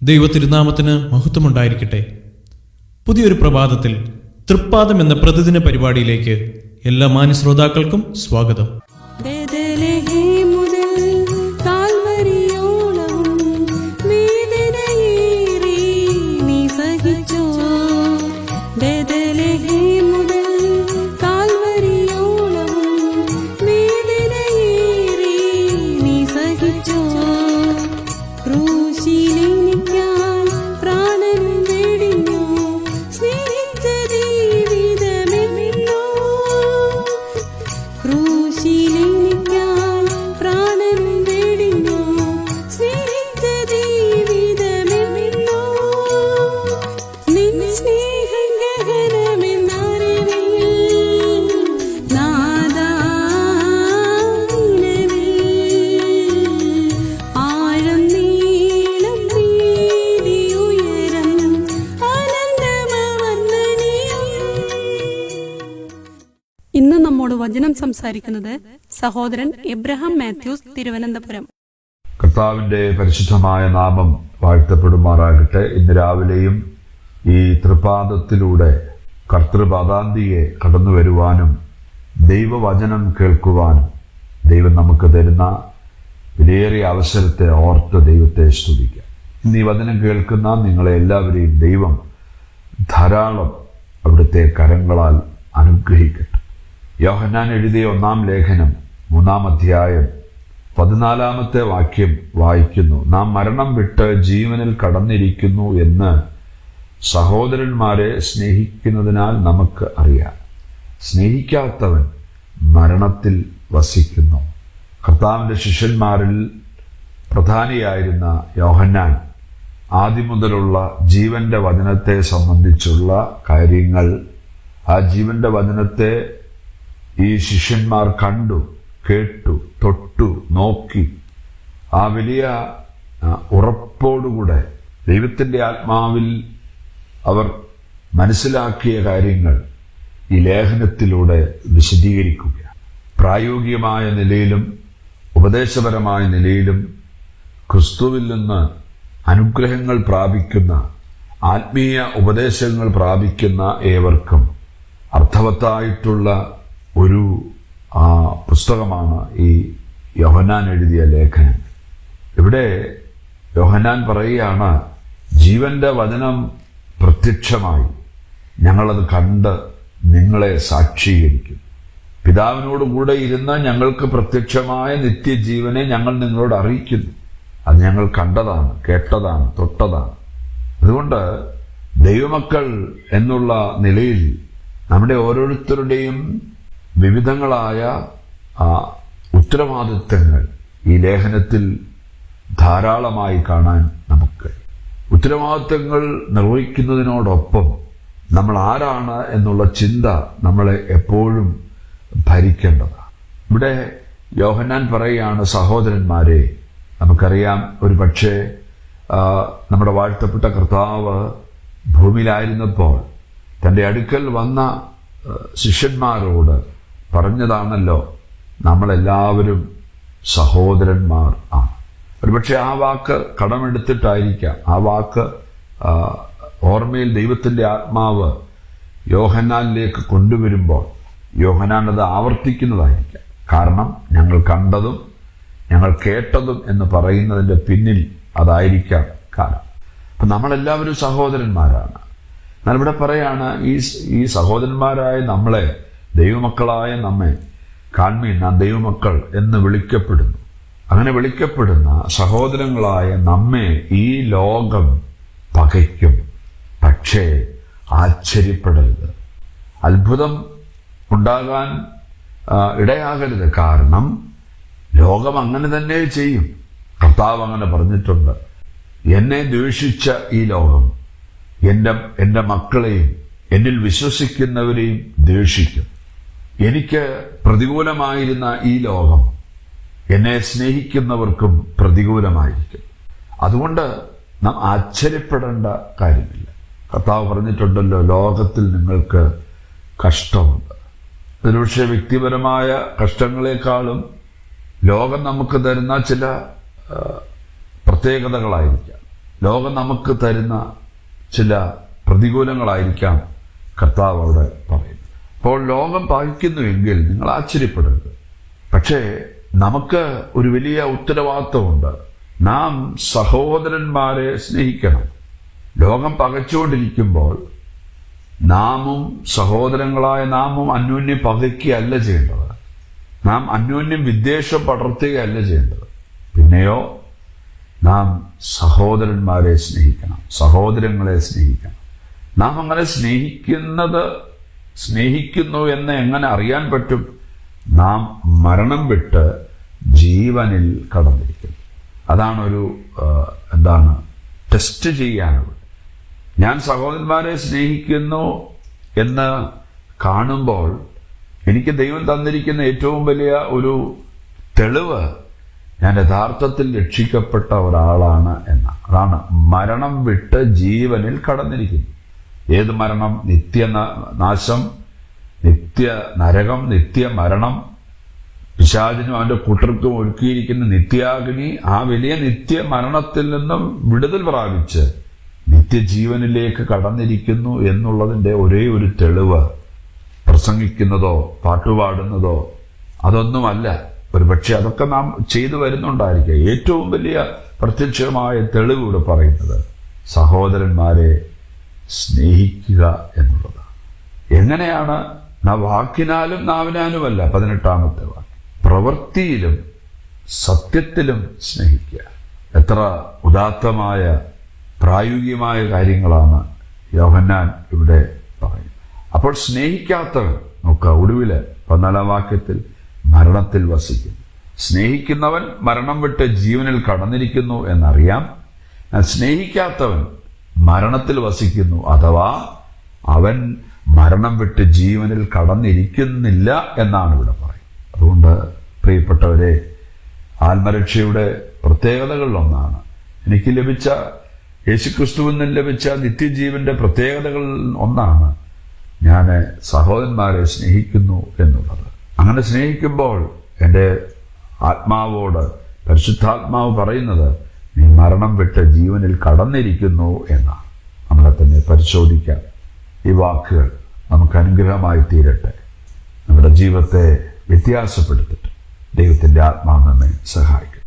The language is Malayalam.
ദൈവത്തിരുനാമത്തിന് മഹത്വമുണ്ടായിരിക്കട്ടെ. പുതിയൊരു പ്രഭാതത്തിൽ തൃപ്പാദം എന്ന പ്രതിദിന പരിപാടിയിലേക്ക് എല്ലാ മാന്യ ശ്രോതാക്കൾക്കും സ്വാഗതം. ഇന്ന് നമ്മോട് വചനം സംസാരിക്കുന്നത് സഹോദരൻ എബ്രഹാം മാത്യൂസ്, തിരുവനന്തപുരം. കർത്താവിന്റെ പരിശുദ്ധമായ നാമം വാഴ്ത്തപ്പെടുമാറാകട്ടെ. ഇന്ന് രാവിലെയും ഈ തൃപാദത്തിലൂടെ കർത്തൃപാദാന്തിയെ കടന്നു വരുവാനും ദൈവവചനം കേൾക്കുവാനും ദൈവം നമുക്ക് തരുന്ന വിലയേറിയ അവസരത്തെ ഓർത്ത് ദൈവത്തെ സ്തുതിക്കാം. ഇന്ന് ഈ വചനം കേൾക്കുന്ന നിങ്ങളെ എല്ലാവരെയും ദൈവം ധാരാളം അവിടുത്തെ കരങ്ങളാൽ അനുഗ്രഹിക്കട്ടെ. യോഹന്നാൻ എഴുതിയ 1-ാം ലേഖനം 3-ാം അധ്യായം 14-ാമത്തെ വാക്യം വായിക്കുന്നു. നാം മരണം വിട്ട് ജീവനിൽ കടന്നിരിക്കുന്നു എന്ന് സഹോദരന്മാരെ സ്നേഹിക്കുന്നതിനാൽ നമുക്ക് അറിയാം. സ്നേഹിക്കാത്തവൻ മരണത്തിൽ വസിക്കുന്നു. കർത്താവിന്റെ ശിഷ്യന്മാരിൽ പ്രധാനിയായിരുന്ന യോഹന്നാൻ ആദ്യം മുതലുള്ള ജീവന്റെ വചനത്തെ സംബന്ധിച്ചുള്ള കാര്യങ്ങൾ, ആ ജീവന്റെ വചനത്തെ ഈ ശിഷ്യന്മാർ കണ്ടു, കേട്ടു, തൊട്ടു, നോക്കി ആ വലിയ ഉറപ്പോടുകൂടെ ദൈവത്തിന്റെ ആത്മാവിൽ അവർ മനസ്സിലാക്കിയ കാര്യങ്ങൾ ഈ ലേഖനത്തിലൂടെ വിശദീകരിക്കുക. പ്രായോഗികമായ നിലയിലും ഉപദേശപരമായ നിലയിലും ക്രിസ്തുവിൽ നിന്ന് അനുഗ്രഹങ്ങൾ പ്രാപിക്കുന്ന, ആത്മീയ ഉപദേശങ്ങൾ പ്രാപിക്കുന്ന ഏവർക്കും അർത്ഥവത്തായിട്ടുള്ള ഒരു പുസ്തകമാണ് ഈ യോഹന്നാൻ എഴുതിയ ലേഖനം. ഇവിടെ യോഹന്നാൻ പറയുകയാണ്, ജീവന്റെ വചനം പ്രത്യക്ഷമായി, ഞങ്ങളത് കണ്ട് നിങ്ങളെ സാക്ഷീകരിക്കും. പിതാവിനോടുകൂടെ ഇരുന്ന് ഞങ്ങൾക്ക് പ്രത്യക്ഷമായ നിത്യജീവനെ ഞങ്ങൾ നിങ്ങളോട് അറിയിക്കുന്നു. അത് ഞങ്ങൾ കണ്ടതാണ്, കേട്ടതാണ്, തൊട്ടതാണ്. അതുകൊണ്ട് ദൈവമക്കൾ എന്നുള്ള നിലയിൽ നമ്മുടെ ഓരോരുത്തരുടെയും വിവിധങ്ങളായ ഉത്തരവാദിത്തങ്ങൾ ഈ ലേഖനത്തിൽ ധാരാളമായി കാണാൻ നമുക്ക്. ഉത്തരവാദിത്തങ്ങൾ നിർവഹിക്കുന്നതിനോടൊപ്പം നമ്മൾ ആരാണ് എന്നുള്ള ചിന്ത നമ്മളെ എപ്പോഴും ഭരിക്കേണ്ടതാണ്. ഇവിടെ യോഹന്നാൻ പറയുകയാണ്, സഹോദരന്മാരെ, നമുക്കറിയാം ഒരു പക്ഷേ നമ്മുടെ വാഴ്ത്തപ്പെട്ട കർത്താവ് ഭൂമിയിലായിരുന്നപ്പോൾ തൻ്റെ അടുക്കൽ വന്ന ശിഷ്യന്മാരോട് പറഞ്ഞതാണല്ലോ, നമ്മളെല്ലാവരും സഹോദരന്മാർ ആണ്. ഒരുപക്ഷെ ആ വാക്ക് കടമെടുത്തിട്ടായിരിക്കാം, ആ വാക്ക് ഓർമ്മയിൽ ദൈവത്തിന്റെ ആത്മാവ് യോഹന്നാനിലേക്ക് കൊണ്ടുവരുമ്പോൾ യോഹന്നാൻ അത് ആവർത്തിക്കുന്നതായിരിക്കാം. കാരണം ഞങ്ങൾ കണ്ടതും ഞങ്ങൾ കേട്ടതും എന്ന് പറയുന്നതിന്റെ പിന്നിൽ അതായിരിക്കാം കാരണം. അപ്പൊ നമ്മളെല്ലാവരും സഹോദരന്മാരാണ്. എന്നാൽ ഇവിടെ പറയാണ്, ഈ സഹോദരന്മാരായ നമ്മളെ, ദൈവമക്കളായ നമ്മെ കാൺമീൻ, നാം ദൈവമക്കൾ എന്ന് വിളിക്കപ്പെടുന്നു. അങ്ങനെ വിളിക്കപ്പെടുന്ന സഹോദരങ്ങളായ നമ്മെ ഈ ലോകം പകയ്ക്കും. പക്ഷേ ആശ്ചര്യപ്പെടരുത്, അത്ഭുതം ഉണ്ടാകാൻ ഇടയാകരുത്. കാരണം ലോകം അങ്ങനെ തന്നെ ചെയ്യും. കർത്താവ് അങ്ങനെ പറഞ്ഞിട്ടുണ്ട്, എന്നെ ദ്വേഷിച്ച ഈ ലോകം എൻ്റെ മക്കളെയും എന്നിൽ വിശ്വസിക്കുന്നവരെയും ദ്വേഷിക്കും. എനിക്ക് പ്രതികൂലമായിരുന്ന ഈ ലോകം എന്നെ സ്നേഹിക്കുന്നവർക്കും പ്രതികൂലമായിരിക്കും. അതുകൊണ്ട് നാം ആശ്ചര്യപ്പെടേണ്ട കാര്യമില്ല. കർത്താവ് പറഞ്ഞിട്ടുണ്ടല്ലോ, ലോകത്തിൽ നിങ്ങൾക്ക് കഷ്ടമുണ്ട്. ഒരുപക്ഷെ വ്യക്തിപരമായ കഷ്ടങ്ങളെക്കാളും ലോകം നമുക്ക് തരുന്ന ചില പ്രത്യേകതകളായിരിക്കാം. ലോകം നമുക്ക് തരുന്ന ചില പ്രതികൂലങ്ങളായിരിക്കാം കർത്താവ് അവിടെ പറയുന്നത്. അപ്പോൾ ലോകം പകയ്ക്കുന്നുവെങ്കിൽ നിങ്ങൾ ആശ്ചര്യപ്പെടരുത്. പക്ഷേ നമുക്ക് ഒരു വലിയ ഉത്തരവാദിത്വമുണ്ട്. നാം സഹോദരന്മാരെ സ്നേഹിക്കണം. ലോകം പകച്ചുകൊണ്ടിരിക്കുമ്പോൾ നാമും സഹോദരങ്ങളായ നാമും അന്യോന്യം പകയ്ക്കുകയല്ല ചെയ്യേണ്ടത്. നാം അന്യോന്യം വിദ്വേഷം പടർത്തുകയല്ല ചെയ്യേണ്ടത്. പിന്നെയോ നാം സഹോദരന്മാരെ സ്നേഹിക്കണം, സഹോദരങ്ങളെ സ്നേഹിക്കണം. നാം അങ്ങനെ സ്നേഹിക്കുന്നു എന്ന് എങ്ങനെ അറിയാൻ പറ്റും? നാം മരണം വിട്ട് ജീവനിൽ കടന്നിരിക്കുന്നു. അതാണൊരു ടെസ്റ്റ് ചെയ്യാനുള്ളത്. ഞാൻ സഹോദരന്മാരെ സ്നേഹിക്കുന്നു എന്ന് കാണുമ്പോൾ എനിക്ക് ദൈവം തന്നിരിക്കുന്ന ഏറ്റവും വലിയ ഒരു തെളിവ് ഞാൻ യഥാർത്ഥത്തിൽ രക്ഷിക്കപ്പെട്ട ഒരാളാണ് എന്നാണ്. അതാണ് മരണം വിട്ട് ജീവനിൽ കടന്നിരിക്കുന്നു. ഏത് മരണം? നിത്യനാശം, നിത്യ നരകം, നിത്യമരണം, പിശാചിനും അവന്റെ കൂട്ടർക്കും ഒരുക്കിയിരിക്കുന്ന നിത്യാഗ്നി. ആ വലിയ നിത്യമരണത്തിൽ നിന്നും വിടുതൽ പ്രാപിച്ച് നിത്യജീവനിലേക്ക് കടന്നിരിക്കുന്നു എന്നുള്ളതിന്റെ ഒരേ ഒരു തെളിവ് പ്രസംഗിക്കുന്നതോ പാട്ടുപാടുന്നതോ അതൊന്നുമല്ല. ഒരുപക്ഷെ അതൊക്കെ നാം ചെയ്തു വരുന്നുണ്ടായിരിക്കുക. ഏറ്റവും വലിയ പ്രത്യക്ഷമായ തെളിവ് ഇവിടെ പറയുന്നത് സഹോദരന്മാരെ സ്നേഹിക്കുക എന്നുള്ളതാണ്. എങ്ങനെയാണ്? വാക്കിനാലും നാവിനാലുമല്ല. 18-ാമത്തെ വാക്യം, പ്രവൃത്തിയിലും സത്യത്തിലും സ്നേഹിക്കുക. എത്ര ഉദാത്തമായ പ്രായോഗികമായ കാര്യങ്ങളാണ് യോഹന്നാൻ ഇവിടെ പറയുന്നത്. അപ്പോൾ സ്നേഹിക്കാത്തവൻ, നോക്കുക, ഒടുവില് 14-ാം വാക്യത്തിൽ മരണത്തിൽ വസിക്കുന്നു. സ്നേഹിക്കുന്നവൻ മരണം വിട്ട് ജീവനിൽ കടന്നിരിക്കുന്നു എന്നറിയാം. സ്നേഹിക്കാത്തവൻ മരണത്തിൽ വസിക്കുന്നു, അഥവാ അവൻ മരണം വിട്ട് ജീവനിൽ കടന്നിരിക്കുന്നില്ല എന്നാണ് ഇവിടെ പറയുന്നത്. അതുകൊണ്ട് പ്രിയപ്പെട്ടവരെ, ആത്മരക്ഷയുടെ പ്രത്യേകതകളിലൊന്നാണ് എനിക്ക് ലഭിച്ച, യേശുക്രിസ്തുവിൽ നിന്ന് ലഭിച്ച നിത്യജീവന്റെ പ്രത്യേകതകളിൽ ഒന്നാണ് ഞാൻ സഹോദരന്മാരെ സ്നേഹിക്കുന്നു എന്നുള്ളത്. അങ്ങനെ സ്നേഹിക്കുമ്പോൾ എൻ്റെ ആത്മാവോട് പരിശുദ്ധാത്മാവ് പറയുന്നത് നീ മരണം വിട്ട് ജീവനിൽ കടന്നിരിക്കുന്നു എന്നാണ്. നമ്മളെ തന്നെ പരിശോധിക്കാം. ഈ വാക്കുകൾ നമുക്ക് അനുഗ്രഹമായി തീരട്ടെ, നമ്മുടെ ജീവിതത്തെ വ്യത്യാസപ്പെടുത്തട്ടെ. ദൈവത്തിൻ്റെ ആത്മാവ് നമ്മെ സഹായിക്കും.